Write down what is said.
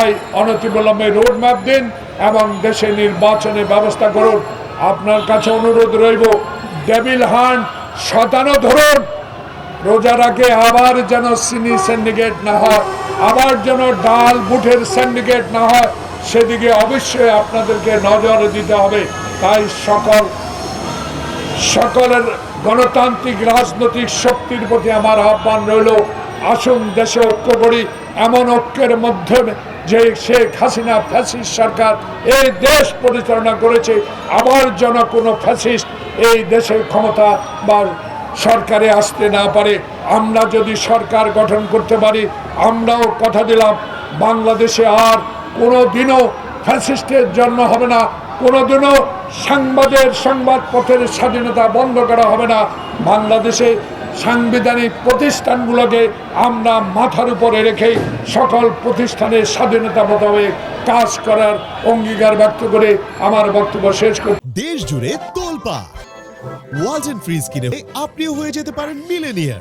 তাই অনতিবিলম্বে road map দিন এবং দেশে নির্বাচনের ব্যবস্থা করুন। আপনার কাছে অনুরোধ রইব, ডেভিল হান্ট শতানো ধরুন, রোজার আগে আবার যেন চিনি সিন্ডিকেট না হয়, আবার যেন ডাল বুটের সিন্ডিকেট না হয়, সেদিকে অবশ্যই আপনাদেরকে নজর দিতে হবে। তাই সকলের গণতান্ত্রিক রাজনৈতিক শক্তির প্রতি আমার আহ্বান রইল, আসুন দেশে ঐক্য করি, এমন ঐক্যের মাধ্যমে যে শেখ হাসিনা ফ্যাসিস্ট সরকার এই দেশ পরিচালনা করেছে, আবার যেন কোনো ফ্যাসিস্ট এই দেশের ক্ষমতা বা সরকারে আসতে না পারে। আমরা যদি সরকার গঠন করতে পারি, আমরাও কথা দিলাম বাংলাদেশে আর কোনো দিনও ফ্যাসিস্টের জন্ম হবে না, কোনোদিনও সংবাদপত্রের স্বাধীনতা বন্ধ করা হবে না। বাংলাদেশে সাংবিধানিক প্রতিষ্ঠানগুলোকে আমরা মাথার উপরে রেখে সকল প্রতিষ্ঠানের স্বাধীনতা মোতাবেক কাজ করার অঙ্গীকার ব্যক্ত করে আমার বক্তব্য শেষ করি। দেশ জুড়ে তোলপাড় ওয়ালটন ফ্রিজ কিনে আপনিও হয়ে যেতে পারেন মিলেনিয়ার।